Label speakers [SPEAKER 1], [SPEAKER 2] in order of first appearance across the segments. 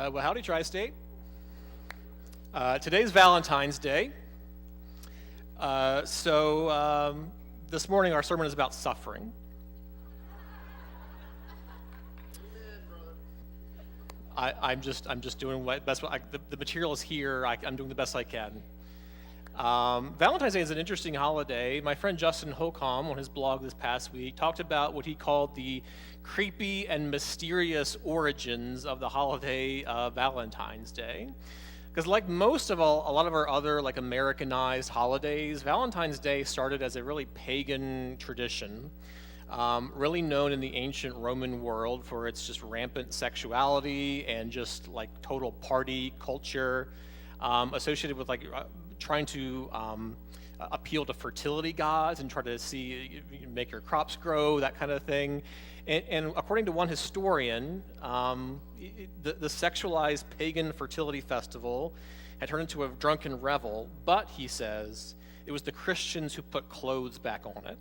[SPEAKER 1] Well, howdy, Tri-State. Today's Valentine's Day. This morning our sermon is about suffering. I'm just doing my best. The material is here. I'm doing the best I can. Valentine's Day is an interesting holiday. My friend Justin Holcomb, on his blog this past week, talked about what he called the creepy and mysterious origins of the holiday Valentine's Day. Because like most of a lot of our other Americanized holidays, Valentine's Day started as a really pagan tradition, really known in the ancient Roman world for its just rampant sexuality and just total party culture, associated with trying to appeal to fertility gods and try to make your crops grow, that kind of thing. And according to one historian, the sexualized pagan fertility festival had turned into a drunken revel, but he says it was the Christians who put clothes back on it.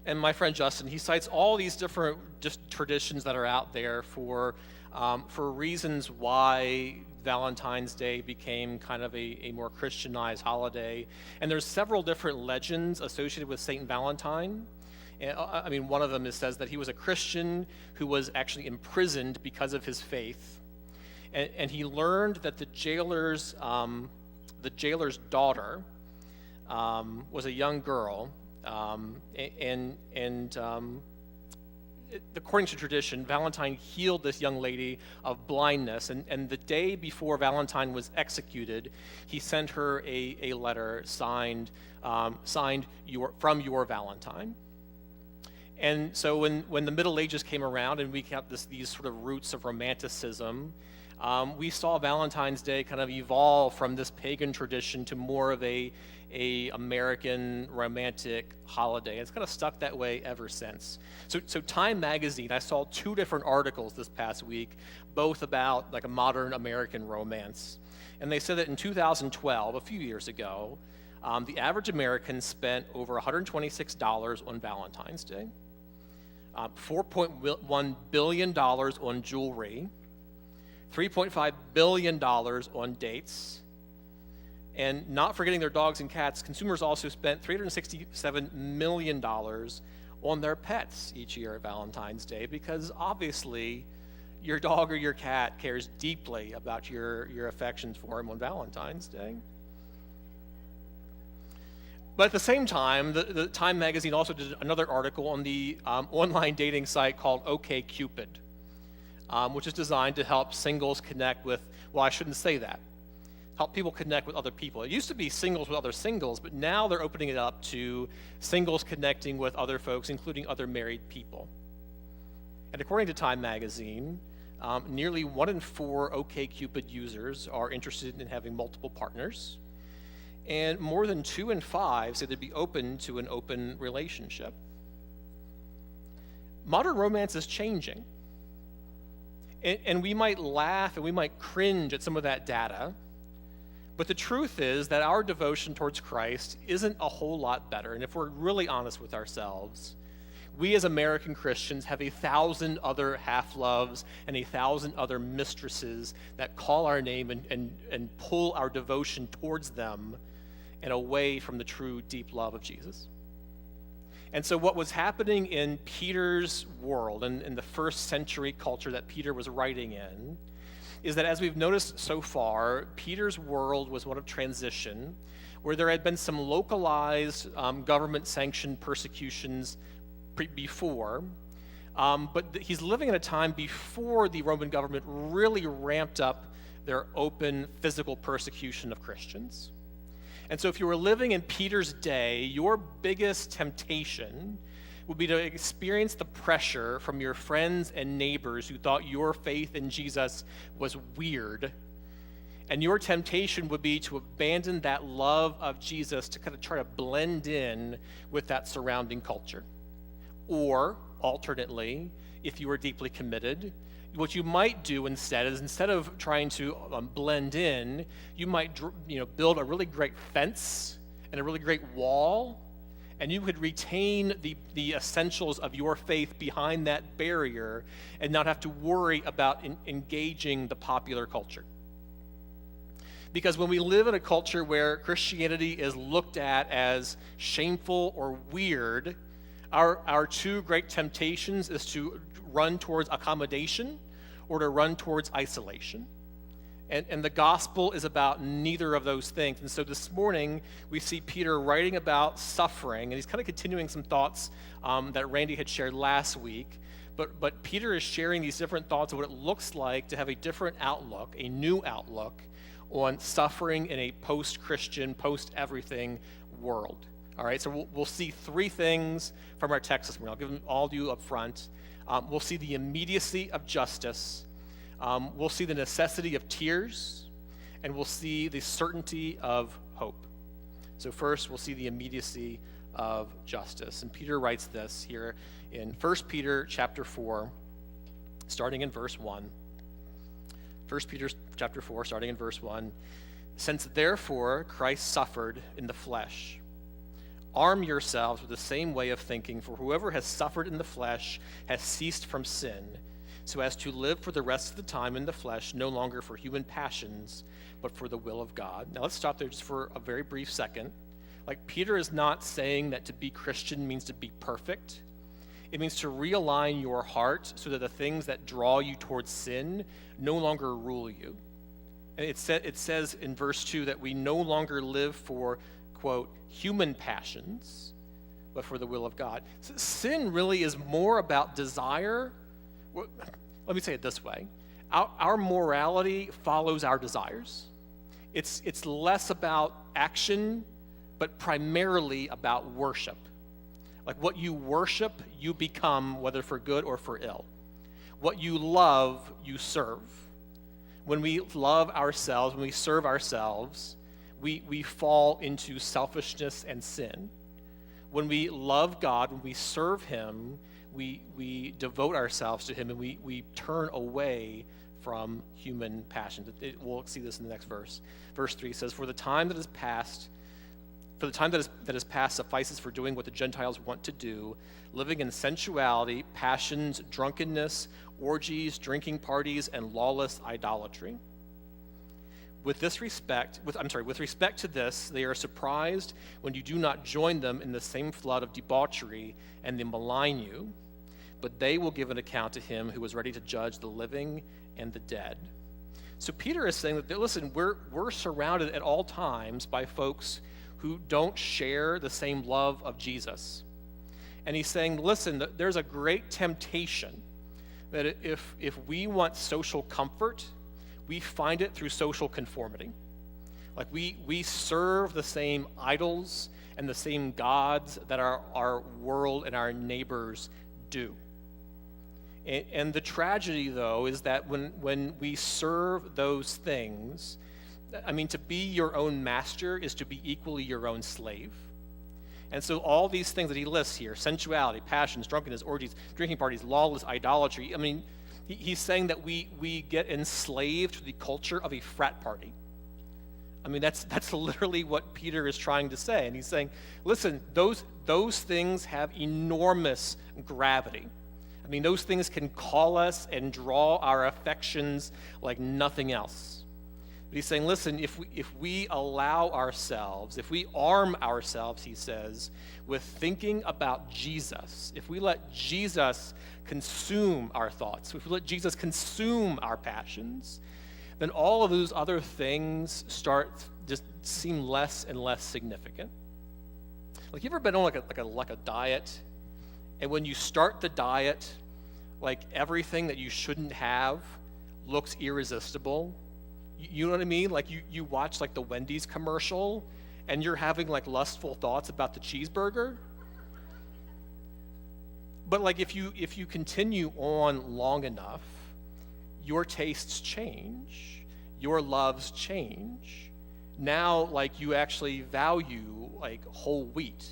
[SPEAKER 1] And my friend Justin, he cites all these different just traditions that are out there for reasons why Valentine's Day became kind of a more Christianized holiday. And there's several different legends associated with Saint Valentine. And, one of them says that he was a Christian who was actually imprisoned because of his faith. And he learned that the jailer's daughter was a young girl. According to tradition, Valentine healed this young lady of blindness, and the day before Valentine was executed, he sent her a letter signed from your Valentine. And so when the Middle Ages came around and we got these sort of roots of romanticism, we saw Valentine's Day kind of evolve from this pagan tradition to more of a American romantic holiday. It's kind of stuck that way ever since. So Time magazine, I saw two different articles this past week, both about a modern American romance. And they said that in 2012, a few years ago, the average American spent over $126 on Valentine's Day, $4.1 billion on jewelry, $3.5 billion on dates, and not forgetting their dogs and cats, consumers also spent $367 million on their pets each year at Valentine's Day, because obviously your dog or your cat cares deeply about your affections for him on Valentine's Day. But at the same time, the Time magazine also did another article on the online dating site called OkCupid, which is designed to help singles connect with, well, I shouldn't say that, help people connect with other people. It used to be singles with other singles, but now they're opening it up to singles connecting with other folks, including other married people. And according to Time magazine, nearly 1 in 4 OkCupid users are interested in having multiple partners, and more than 2 in 5 say they'd be open to an open relationship. Modern romance is changing. And we might laugh and we might cringe at some of that data, but the truth is that our devotion towards Christ isn't a whole lot better. And if we're really honest with ourselves, we as American Christians have 1,000 other half-loves and 1,000 other mistresses that call our name and pull our devotion towards them and away from the true deep love of Jesus. And so what was happening in Peter's world and in the first century culture that Peter was writing in is that, as we've noticed so far, Peter's world was one of transition, where there had been some localized government-sanctioned persecutions before, but he's living in a time before the Roman government really ramped up their open physical persecution of Christians. And so if you were living in Peter's day, your biggest temptation would be to experience the pressure from your friends and neighbors who thought your faith in Jesus was weird. And your temptation would be to abandon that love of Jesus to kind of try to blend in with that surrounding culture. Or, alternately, if you were deeply committed, what you might do instead of trying to blend in, you might build a really great fence and a really great wall and you could retain the essentials of your faith behind that barrier and not have to worry about engaging the popular culture. Because when we live in a culture where Christianity is looked at as shameful or weird, our two great temptations is to run towards accommodation or to run towards isolation. And the gospel is about neither of those things. And so this morning, we see Peter writing about suffering, and he's kind of continuing some thoughts that Randy had shared last week. But Peter is sharing these different thoughts of what it looks like to have a different outlook, a new outlook on suffering in a post-Christian, post-everything world. All right, so we'll see three things from our text this morning. I'll give them all to you up front. We'll see the immediacy of justice. We'll see the necessity of tears, and we'll see the certainty of hope. So first, we'll see the immediacy of justice. And Peter writes this here in 1 Peter chapter 4, starting in verse 1. 1 Peter chapter 4, starting in verse 1. Since therefore Christ suffered in the flesh, arm yourselves with the same way of thinking, for whoever has suffered in the flesh has ceased from sin, so as to live for the rest of the time in the flesh, no longer for human passions, but for the will of God. Now let's stop there just for a very brief second. Like, Peter is not saying that to be Christian means to be perfect. It means to realign your heart so that the things that draw you towards sin no longer rule you. And it says in verse 2 that we no longer live for, quote, human passions, but for the will of God. So sin really is more about desire. Let me say it this way. Our morality follows our desires. It's less about action, but primarily about worship. Like, what you worship, you become, whether for good or for ill. What you love, you serve. When we love ourselves, when we serve ourselves, we fall into selfishness and sin. When we love God, when we serve him, we devote ourselves to him, and we turn away from human passions. We'll see this in the next verse. Verse 3 says, For the time that has passed suffices for doing what the Gentiles want to do, living in sensuality, passions, drunkenness, orgies, drinking parties, and lawless idolatry. With respect to this, they are surprised when you do not join them in the same flood of debauchery, and they malign you. But they will give an account to him who is ready to judge the living and the dead. So Peter is saying that, listen, we're surrounded at all times by folks who don't share the same love of Jesus. And he's saying, listen, there's a great temptation that if we want social comfort, we find it through social conformity. Like, we serve the same idols and the same gods that our world and our neighbors do. And the tragedy, though, is that when we serve those things, to be your own master is to be equally your own slave. And so all these things that he lists here, sensuality, passions, drunkenness, orgies, drinking parties, lawless idolatry, he's saying that we get enslaved to the culture of a frat party. That's literally what Peter is trying to say. And he's saying, listen, those things have enormous gravity. Those things can call us and draw our affections like nothing else. But he's saying, listen, if we allow ourselves, if we arm ourselves, he says, with thinking about Jesus, if we let Jesus consume our thoughts, if we let Jesus consume our passions, then all of those other things start just seem less and less significant. Like, you ever been on like a diet, and when you start the diet, like, everything that you shouldn't have looks irresistible? You know what I mean? Like, you watch like the Wendy's commercial, and you're having like lustful thoughts about the cheeseburger. But like, if you continue on long enough, your tastes change, your loves change. Now, like, you actually value like whole wheat.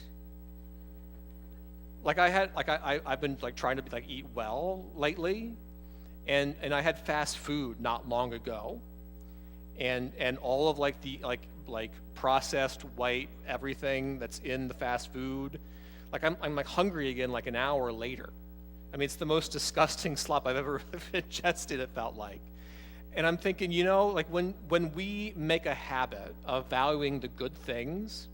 [SPEAKER 1] I've been like trying to like eat well lately, and I had fast food not long ago, and all of like the like processed white everything that's in the fast food, Like I'm like hungry again like an hour later. I mean, it's the most disgusting slop I've ever ingested, it felt like. And I'm thinking, like when we make a habit of valuing the good things,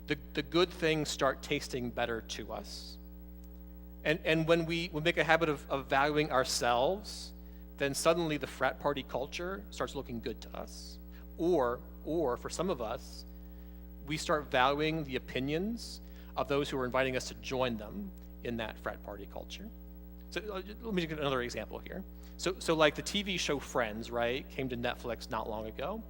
[SPEAKER 1] the good things start tasting better to us. And when we make a habit of valuing ourselves, then suddenly the frat party culture starts looking good to us. Or for some of us, we start valuing the opinions of those who are inviting us to join them in that frat party culture. So let me give another example here. So like the TV show Friends, right, came to Netflix not long ago.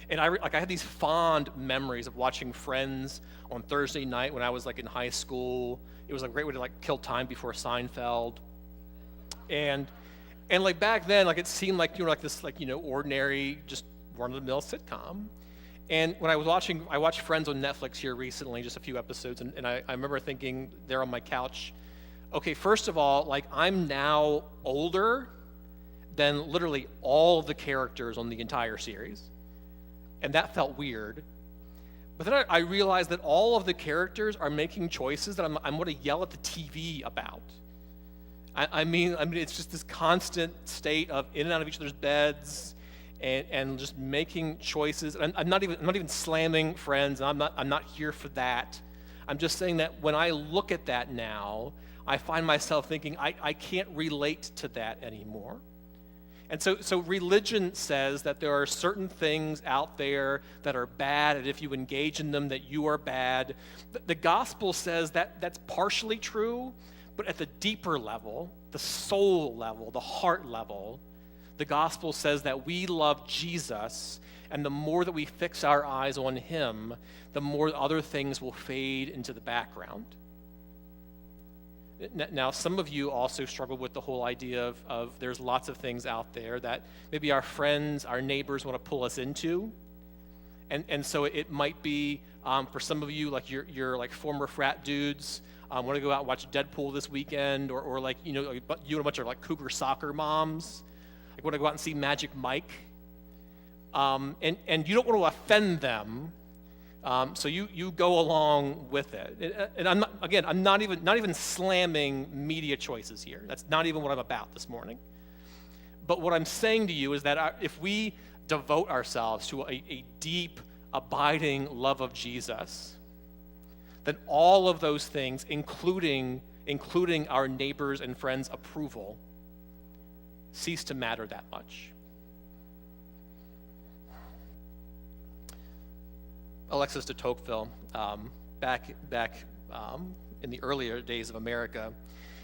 [SPEAKER 1] And I had these fond memories of watching Friends on Thursday night when I was like in high school. It was a great way to like kill time before Seinfeld. And like back then, like it seemed like like this ordinary, just run-of-the-mill sitcom. And when I watched Friends on Netflix here recently, just a few episodes, and I remember thinking there on my couch, okay, first of all, like I'm now older than literally all of the characters on the entire series. And that felt weird. But then I realized that all of the characters are making choices that I'm going to yell at the TV about. I mean, it's just this constant state of in and out of each other's beds, and just making choices. And I'm not even slamming Friends. I'm not here for that. I'm just saying that when I look at that now, I find myself thinking I can't relate to that anymore. And so religion says that there are certain things out there that are bad, and if you engage in them, that you are bad. The gospel says that that's partially true, but at the deeper level, the soul level, the heart level, the gospel says that we love Jesus, and the more that we fix our eyes on him, the more other things will fade into the background. Now, some of you also struggle with the whole idea of there's lots of things out there that maybe our friends, our neighbors want to pull us into. And so it might be, for some of you, like your like former frat dudes want to go out and watch Deadpool this weekend, or like, you and a bunch of like Cougar soccer moms, like want to go out and see Magic Mike. And you don't want to offend them. So you go along with it, and I'm not even slamming media choices here. That's not even what I'm about this morning. But what I'm saying to you is that if we devote ourselves to a deep, abiding love of Jesus, then all of those things, including our neighbors' and friends' approval, cease to matter that much. Alexis de Tocqueville, back in the earlier days of America,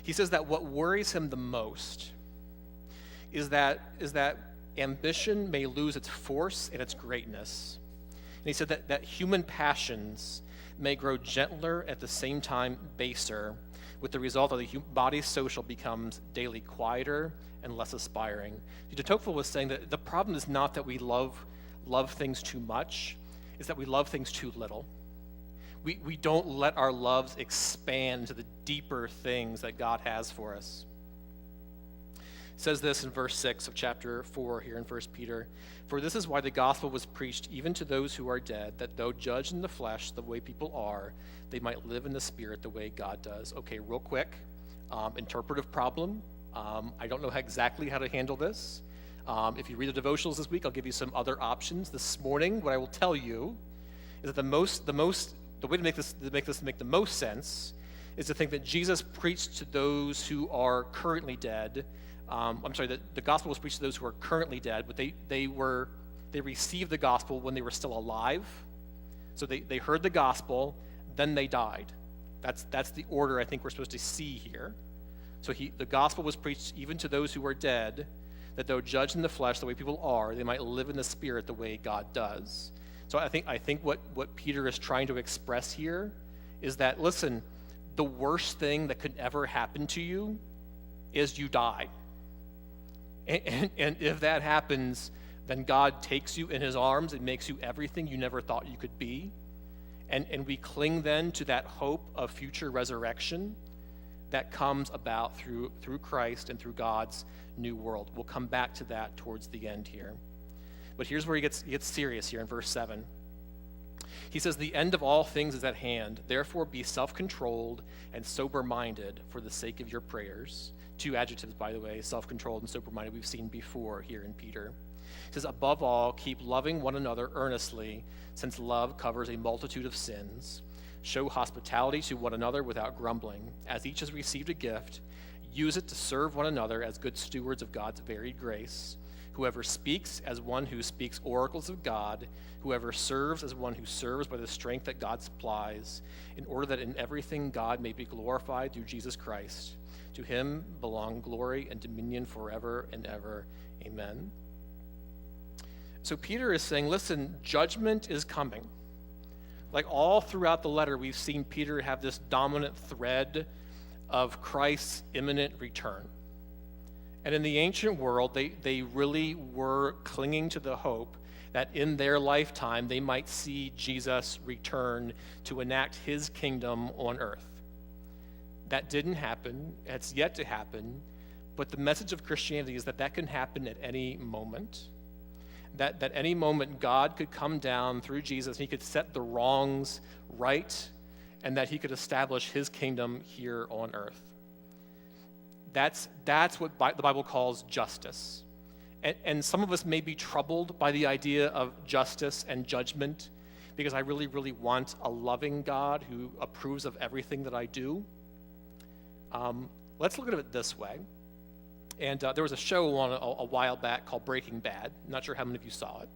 [SPEAKER 1] he says that what worries him the most is that ambition may lose its force and its greatness. And he said that human passions may grow gentler, at the same time baser, with the result that the body's social becomes daily quieter and less aspiring. De Tocqueville was saying that the problem is not that we love things too much, is that we love things too little. We don't let our loves expand to the deeper things that God has for us. It says this in verse 6 of chapter 4 here in 1 Peter, "For this is why the gospel was preached even to those who are dead, that though judged in the flesh the way people are, they might live in the spirit the way God does." Okay, real quick, interpretive problem. I don't know exactly how to handle this. If you read the devotionals this week, I'll give you some other options. This morning, what I will tell you is that the way to make this make the most sense is to think that Jesus preached to those who are currently dead. That the gospel was preached to those who are currently dead, but they received the gospel when they were still alive. So they heard the gospel, then they died. That's the order I think we're supposed to see here. So the gospel was preached even to those who are dead, that though judged in the flesh the way people are, they might live in the spirit the way God does. So I think what Peter is trying to express here is that, listen, the worst thing that could ever happen to you is you die. And if that happens, then God takes you in his arms and makes you everything you never thought you could be. And we cling then to that hope of future resurrection that comes about through Christ and through God's new world. We'll come back to that towards the end here. But here's where he gets serious here in verse 7. He says, the end of all things is at hand. Therefore, be self-controlled and sober-minded for the sake of your prayers. Two adjectives, by the way, self-controlled and sober-minded, we've seen before here in Peter. He says, above all, keep loving one another earnestly, since love covers a multitude of sins. Show hospitality to one another without grumbling. As each has received a gift, use it to serve one another as good stewards of God's varied grace. Whoever speaks as one who speaks oracles of God, whoever serves as one who serves by the strength that God supplies, in order that in everything God may be glorified through Jesus Christ. To him belong glory and dominion forever and ever. Amen. So Peter is saying, listen, judgment is coming. Like all throughout the letter, we've seen Peter have this dominant thread of Christ's imminent return. And in the ancient world, they really were clinging to the hope that in their lifetime, they might see Jesus return to enact his kingdom on earth. That didn't happen. It's yet to happen. But the message of Christianity is that that can happen at any moment. That any moment God could come down through Jesus, and he could set the wrongs right, and that he could establish his kingdom here on earth. That's what the Bible calls justice. And some of us may be troubled by the idea of justice and judgment, because I really, really want a loving God who approves of everything that I do. Let's look at it this way. And there was a show on a while back called Breaking Bad. I'm not sure how many of you saw it.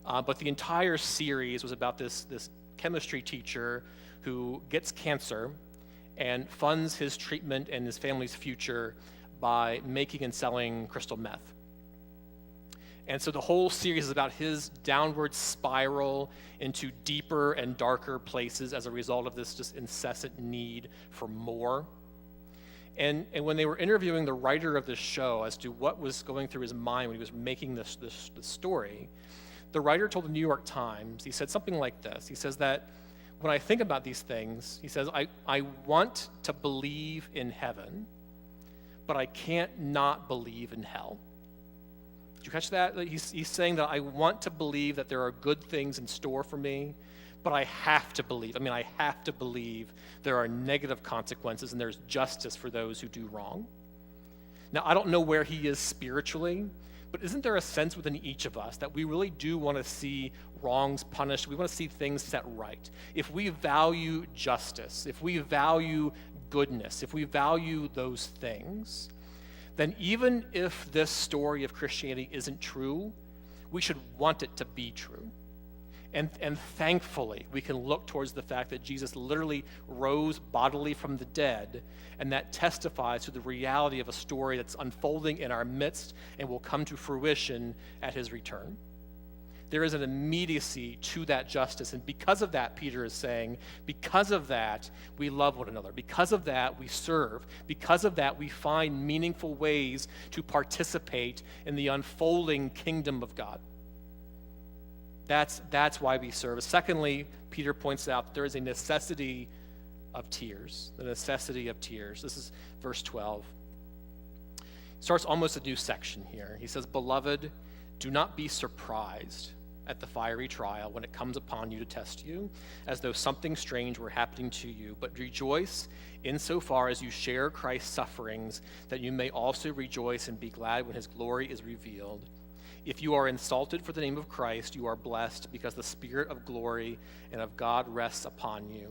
[SPEAKER 1] But the entire series was about this chemistry teacher who gets cancer and funds his treatment and his family's future by making and selling crystal meth. And so the whole series is about his downward spiral into deeper and darker places as a result of this just incessant need for more. And when they were interviewing the writer of this show as to what was going through his mind when he was making this story, the writer told the New York Times, he said something like this. He says that when I think about these things, he says, I want to believe in heaven, but I can't not believe in hell. Did you catch that? He's saying that I want to believe that there are good things in store for me, but I have to believe. I have to believe there are negative consequences and there's justice for those who do wrong. Now, I don't know where he is spiritually, but isn't there a sense within each of us that we really do want to see wrongs punished? We want to see things set right. If we value justice, if we value goodness, if we value those things, then even if this story of Christianity isn't true, we should want it to be true. And thankfully, we can look towards the fact that Jesus literally rose bodily from the dead, and that testifies to the reality of a story that's unfolding in our midst and will come to fruition at his return. There is an immediacy to that justice, and because of that, Peter is saying, because of that, we love one another. Because of that, we serve. Because of that, we find meaningful ways to participate in the unfolding kingdom of God. That's why we serve. Secondly, Peter points out that there is a necessity of tears. The necessity of tears. This is verse 12. Starts almost a new section here. He says, "Beloved, do not be surprised at the fiery trial when it comes upon you to test you, as though something strange were happening to you, but rejoice insofar as you share Christ's sufferings, that you may also rejoice and be glad when his glory is revealed. If you are insulted for the name of Christ, you are blessed, because the Spirit of glory and of God rests upon you.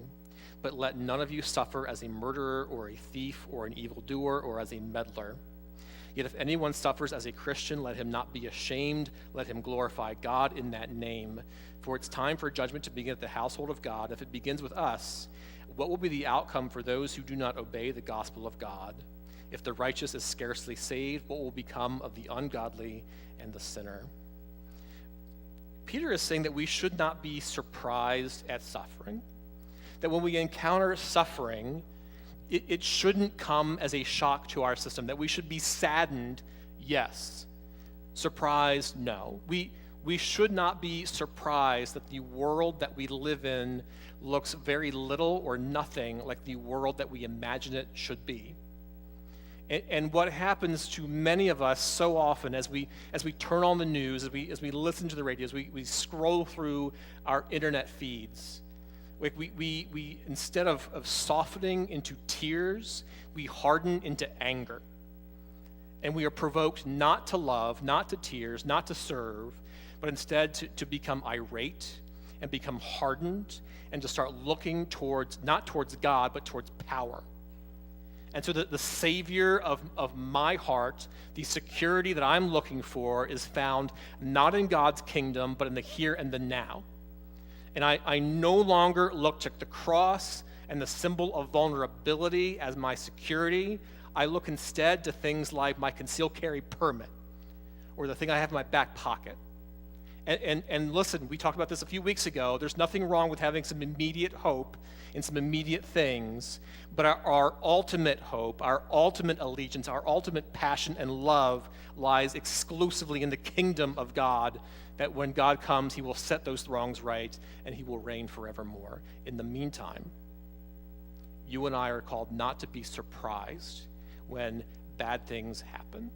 [SPEAKER 1] But let none of you suffer as a murderer or a thief or an evildoer or as a meddler. Yet if anyone suffers as a Christian, let him not be ashamed. Let him glorify God in that name. For it's time for judgment to begin at the household of God. If it begins with us, what will be the outcome for those who do not obey the gospel of God? If the righteous is scarcely saved, what will become of the ungodly and the sinner?" Peter is saying that we should not be surprised at suffering. That when we encounter suffering, it shouldn't come as a shock to our system. That we should be saddened, yes. Surprised, no. We should not be surprised that the world that we live in looks very little or nothing like the world that we imagine it should be. And what happens to many of us so often as we turn on the news, as we listen to the radio, as we scroll through our internet feeds, like we instead of softening into tears, we harden into anger. And we are provoked not to love, not to tears, not to serve, but instead to become irate and become hardened and to start looking not towards God, but towards power. And so the Savior of my heart, the security that I'm looking for, is found not in God's kingdom, but in the here and the now. And I no longer look to the cross and the symbol of vulnerability as my security. I look instead to things like my concealed carry permit or the thing I have in my back pocket. And listen, we talked about this a few weeks ago. There's nothing wrong with having some immediate hope in some immediate things, but our ultimate hope, our ultimate allegiance, our ultimate passion and love lies exclusively in the kingdom of God, that when God comes, he will set those wrongs right and he will reign forevermore. In the meantime, you and I are called not to be surprised when bad things happen,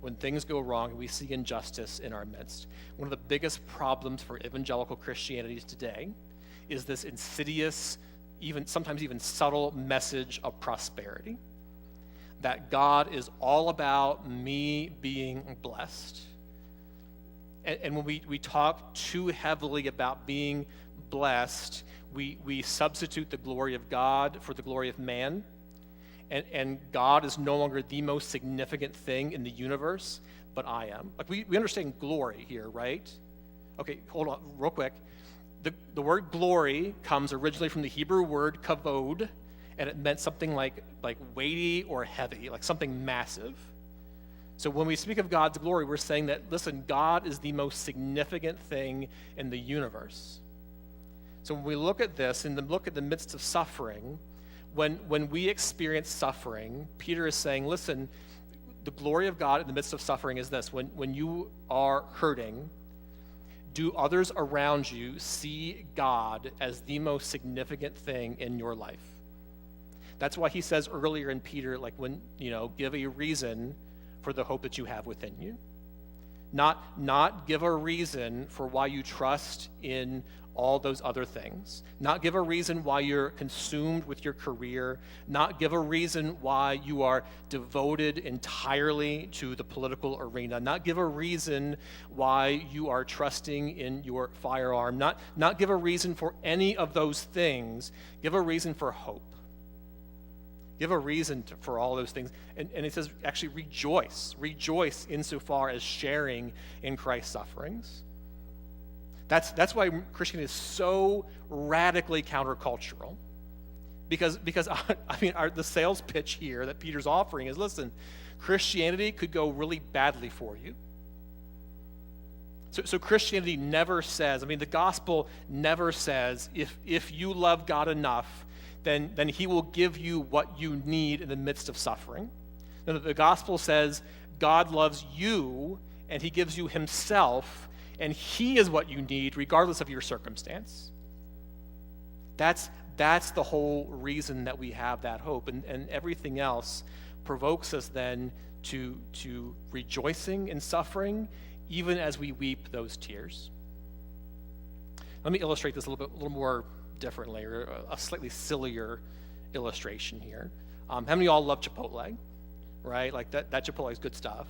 [SPEAKER 1] when things go wrong and we see injustice in our midst. One of the biggest problems for evangelical Christianity today is this insidious, sometimes even subtle message of prosperity, that God is all about me being blessed. And when we talk too heavily about being blessed, we substitute the glory of God for the glory of man. And God is no longer the most significant thing in the universe, but I am. Like we understand glory here, right? Okay, hold on real quick. The word glory comes originally from the Hebrew word kavod, and it meant something like weighty or heavy, like something massive. So when we speak of God's glory, we're saying that, listen, God is the most significant thing in the universe. So when we look at this and look at the midst of suffering, when we experience suffering, Peter is saying, listen, the glory of God in the midst of suffering is this. When you are hurting, do others around you see God as the most significant thing in your life? That's why he says earlier in Peter, like give a reason for the hope that you have within you. Not give a reason for why you trust in all those other things. Not give a reason why you're consumed with your career. Not give a reason why you are devoted entirely to the political arena. Not give a reason why you are trusting in your firearm. Not give a reason for any of those things. Give a reason for hope. Give a reason for all those things. And it says, actually, rejoice. Rejoice insofar as sharing in Christ's sufferings. That's why Christianity is so radically countercultural. Because the sales pitch here that Peter's offering is, listen, Christianity could go really badly for you. So Christianity never says, the gospel never says, if you love God enough, then he will give you what you need in the midst of suffering. No, the gospel says God loves you and he gives you himself, and he is what you need regardless of your circumstance. That's the whole reason that we have that hope, and everything else provokes us then to rejoicing in suffering, even as we weep those tears. Let me illustrate this a little more differently, or a slightly sillier illustration here. How many of y'all love Chipotle, right? Like that Chipotle is good stuff.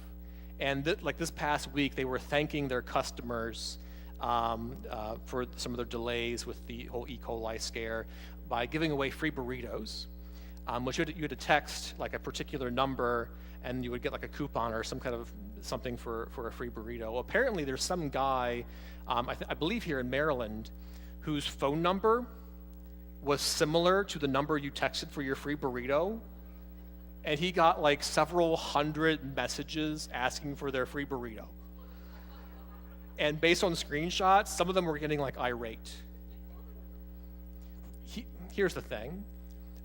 [SPEAKER 1] And this past week, they were thanking their customers for some of their delays with the whole E. coli scare by giving away free burritos, which you had to text like a particular number, and you would get like a coupon or some kind of something for a free burrito. Well, apparently there's some guy, I believe here in Maryland, whose phone number was similar to the number you texted for your free burrito, and he got like several hundred messages asking for their free burrito. And based on screenshots, some of them were getting like irate. Here's the thing.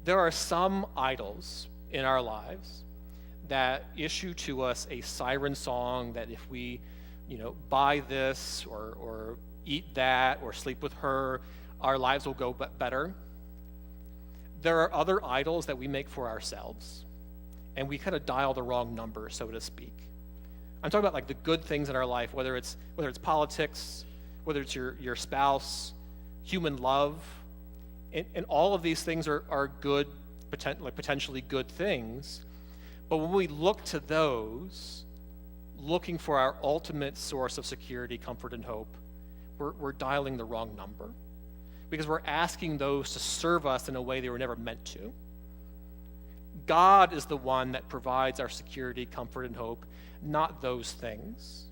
[SPEAKER 1] There are some idols in our lives that issue to us a siren song that if we, buy this or eat that or sleep with her, our lives will go better. There are other idols that we make for ourselves. and we kind of dial the wrong number, so to speak. I'm talking about like the good things in our life, whether it's politics, whether it's your spouse, human love, and all of these things are good, potentially good things. But when we look to those, looking for our ultimate source of security, comfort, and hope, we're dialing the wrong number, because we're asking those to serve us in a way they were never meant to. God is the one that provides our security, comfort, and hope, not those things.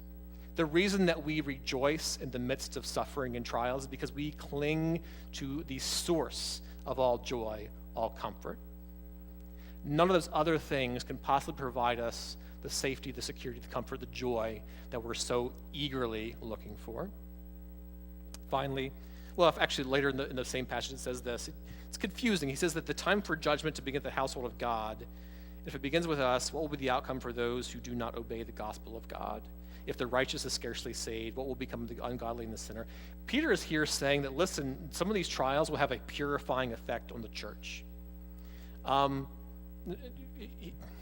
[SPEAKER 1] The reason that we rejoice in the midst of suffering and trials is because we cling to the source of all joy, all comfort. None of those other things can possibly provide us the safety, the security, the comfort, the joy that we're so eagerly looking for. Finally, actually later in the same passage it says this. It's confusing. He says that the time for judgment to begin at the household of God, if it begins with us, what will be the outcome for those who do not obey the gospel of God? If the righteous is scarcely saved, what will become of the ungodly and the sinner? Peter is here saying that, listen, some of these trials will have a purifying effect on the church.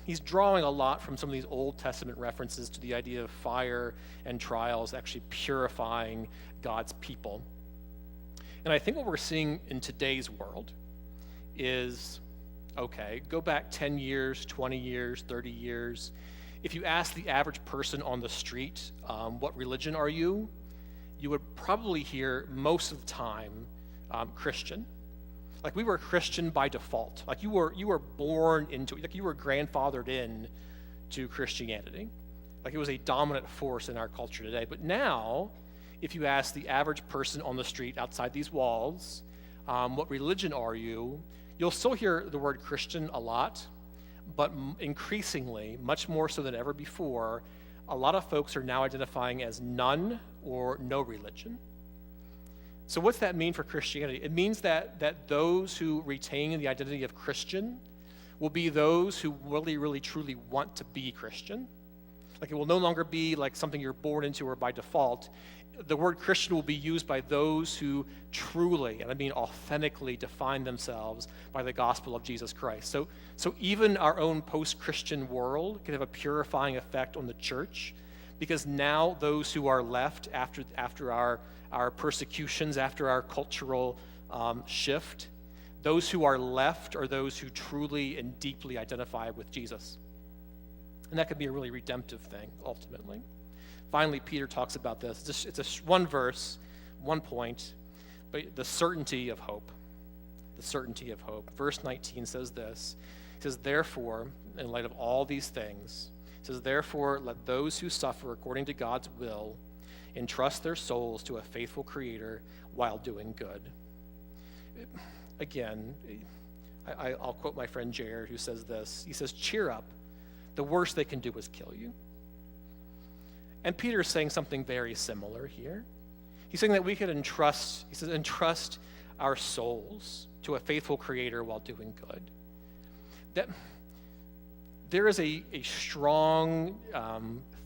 [SPEAKER 1] He's drawing a lot from some of these Old Testament references to the idea of fire and trials actually purifying God's people. And I think what we're seeing in today's world is, okay, go back 10 years, 20 years, 30 years. If you ask the average person on the street, what religion are you? You would probably hear most of the time, Christian. Like we were Christian by default. Like you were born into it. Like you were grandfathered in to Christianity. Like it was a dominant force in our culture today. But now, if you ask the average person on the street outside these walls, what religion are you? You'll still hear the word Christian a lot, but increasingly, much more so than ever before, a lot of folks are now identifying as none or no religion. So what's that mean for Christianity? It means that those who retain the identity of Christian will be those who really, really, truly want to be Christian. Like it will no longer be like something you're born into or by default. The word Christian will be used by those who truly, and I mean authentically, define themselves by the gospel of Jesus Christ. So even our own post-Christian world can have a purifying effect on the church, because now those who are left after our persecutions, after our cultural shift, those who are left are those who truly and deeply identify with Jesus. And that could be a really redemptive thing, ultimately. Finally, Peter talks about this. It's a one verse, 1 point, but the certainty of hope. The certainty of hope. Verse 19 says this. It says, therefore, in light of all these things, it says, therefore, let those who suffer according to God's will entrust their souls to a faithful Creator while doing good. Again, I'll quote my friend Jared, who says this. He says, cheer up. The worst they can do is kill you. And Peter is saying something very similar here. He's saying that we could entrust our souls to a faithful Creator while doing good. That there is a strong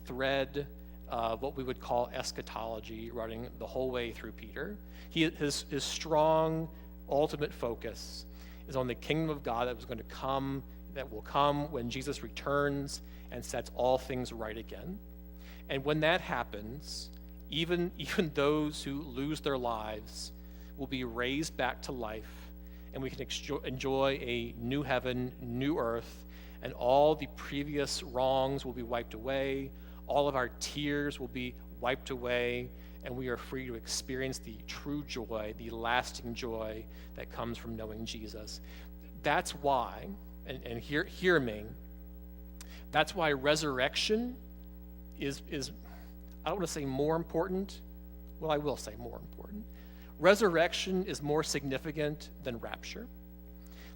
[SPEAKER 1] thread of what we would call eschatology running the whole way through Peter. His strong ultimate focus is on the kingdom of God that will come when Jesus returns and sets all things right again. And when that happens, even those who lose their lives will be raised back to life, and we can enjoy a new heaven, new earth, and all the previous wrongs will be wiped away, all of our tears will be wiped away, and we are free to experience the true joy, the lasting joy that comes from knowing Jesus. That's why, and hear me, that's why resurrection is I don't want to say more important. Well, I will say more important. Resurrection is more significant than rapture.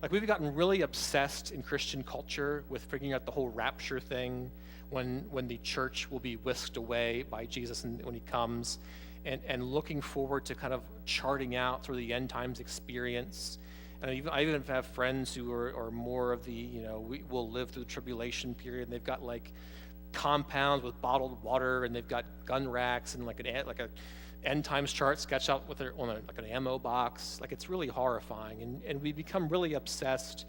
[SPEAKER 1] Like we've gotten really obsessed in Christian culture with figuring out the whole rapture thing, when the church will be whisked away by Jesus and when he comes, and looking forward to kind of charting out through the end times experience. And I even have friends who are more of the, we will live through the tribulation period, and they've got like compounds with bottled water, and they've got gun racks and like a end times chart sketched out with like an ammo box. Like it's really horrifying, and we become really obsessed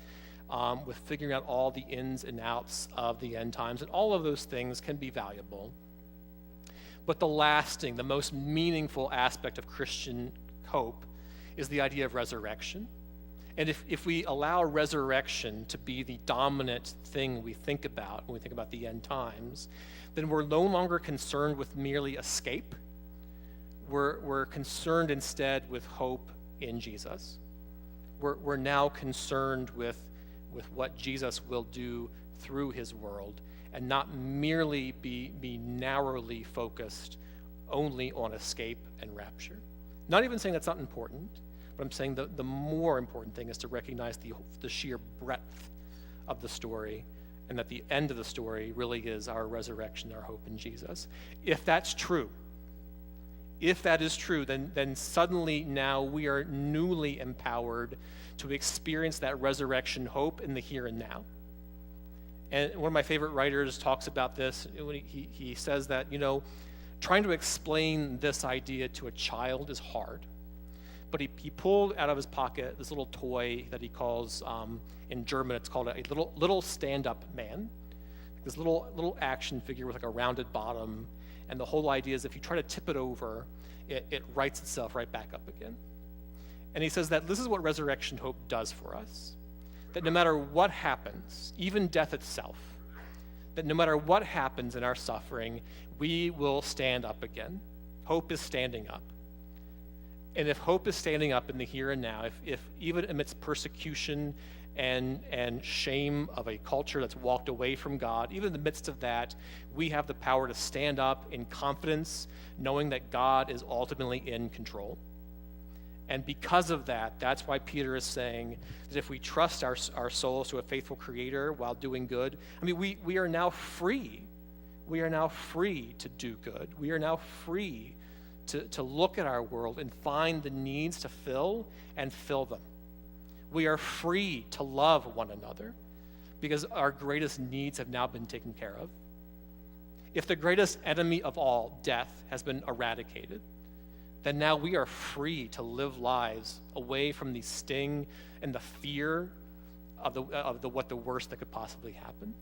[SPEAKER 1] with figuring out all the ins and outs of the end times, and all of those things can be valuable. But the lasting, the most meaningful aspect of Christian hope is the idea of resurrection. And if we allow resurrection to be the dominant thing we think about when we think about the end times, then we're no longer concerned with merely escape. We're concerned instead with hope in Jesus. We're now concerned with what Jesus will do through his world, and not merely be narrowly focused only on escape and rapture. Not even saying that's not important, but I'm saying the more important thing is to recognize the sheer breadth of the story, and that the end of the story really is our resurrection, our hope in Jesus. If that's true, if that is true, then suddenly now we are newly empowered to experience that resurrection hope in the here and now. And one of my favorite writers talks about this. He says that, trying to explain this idea to a child is hard. But he pulled out of his pocket this little toy that he calls, in German, it's called a little stand-up man. This little action figure with like a rounded bottom. And the whole idea is if you try to tip it over, it rights itself right back up again. And he says that this is what resurrection hope does for us. That no matter what happens, even death itself, that no matter what happens in our suffering, we will stand up again. Hope is standing up. And if hope is standing up in the here and now, if even amidst persecution and shame of a culture that's walked away from God, even in the midst of that, we have the power to stand up in confidence, knowing that God is ultimately in control. And because of that, that's why Peter is saying that if we trust our souls to a faithful Creator while doing good, we are now free. We are now free to do good. We are now free to look at our world and find the needs to fill and fill them. We are free to love one another because our greatest needs have now been taken care of. If the greatest enemy of all, death, has been eradicated, then now we are free to live lives away from the sting and the fear of what the worst that could possibly happen.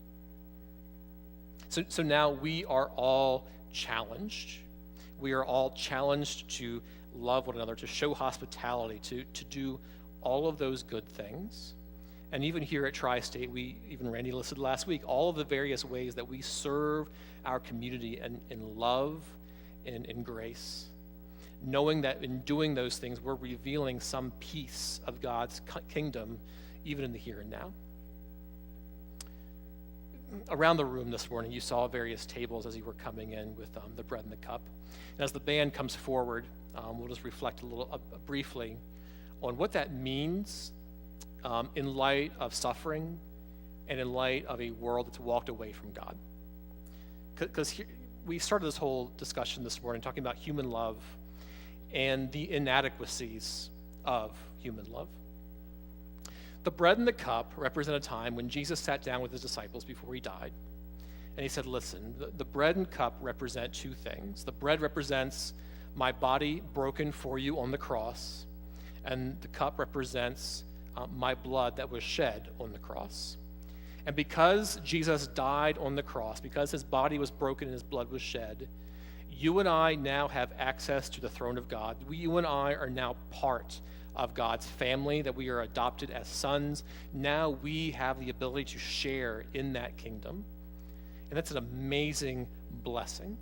[SPEAKER 1] So now we are all challenged. We are all challenged to love one another, to show hospitality, to do all of those good things. And even here at Tri-State, Randy listed last week, all of the various ways that we serve our community in love and in grace, knowing that in doing those things, we're revealing some piece of God's kingdom, even in the here and now. Around the room this morning, you saw various tables as you were coming in with the bread and the cup. And as the band comes forward, we'll just reflect a little briefly on what that means in light of suffering and in light of a world that's walked away from God. Because we started this whole discussion this morning talking about human love and the inadequacies of human love. The bread and the cup represent a time when Jesus sat down with his disciples before he died. And he said, listen, the bread and cup represent two things. The bread represents my body broken for you on the cross, and the cup represents my blood that was shed on the cross. And because Jesus died on the cross, because his body was broken and his blood was shed, you and I now have access to the throne of God. You and I are now part of God's family, that we are adopted as sons. Now we have the ability to share in that kingdom. And that's an amazing blessing.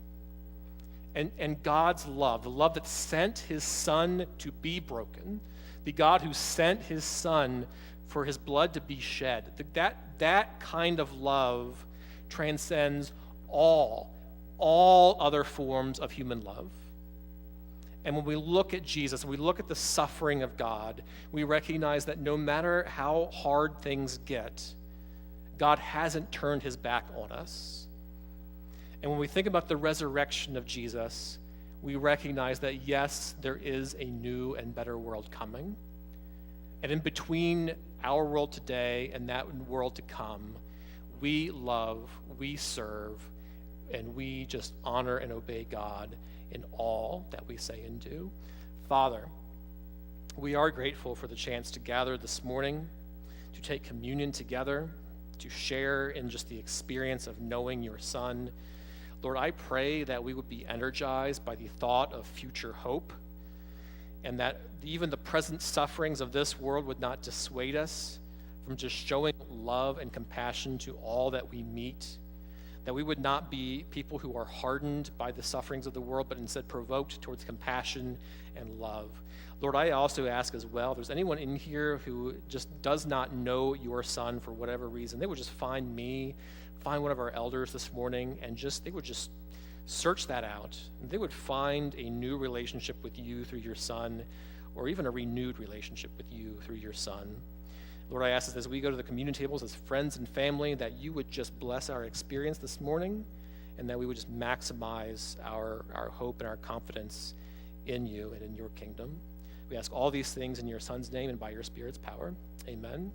[SPEAKER 1] And God's love, the love that sent his son to be broken, the God who sent his son for his blood to be shed, that kind of love transcends all other forms of human love. And when we look at Jesus, we look at the suffering of God, we recognize that no matter how hard things get, God hasn't turned his back on us. And when we think about the resurrection of Jesus, we recognize that yes, there is a new and better world coming. And in between our world today and that world to come, we love, we serve, and we just honor and obey God in all that we say and do. Father, we are grateful for the chance to gather this morning to take communion together, to share in just the experience of knowing your Son. Lord, I pray that we would be energized by the thought of future hope, and that even the present sufferings of this world would not dissuade us from just showing love and compassion to all that we meet, that we would not be people who are hardened by the sufferings of the world, but instead provoked towards compassion and love. Lord, I also ask as well, if there's anyone in here who just does not know your Son for whatever reason, they would just find me, find one of our elders this morning, and they would just search that out. They would find a new relationship with you through your Son, or even a renewed relationship with you through your Son. Lord, I ask that as we go to the communion tables as friends and family, that you would just bless our experience this morning, and that we would just maximize our hope and our confidence in you and in your kingdom. We ask all these things in your Son's name and by your Spirit's power. Amen.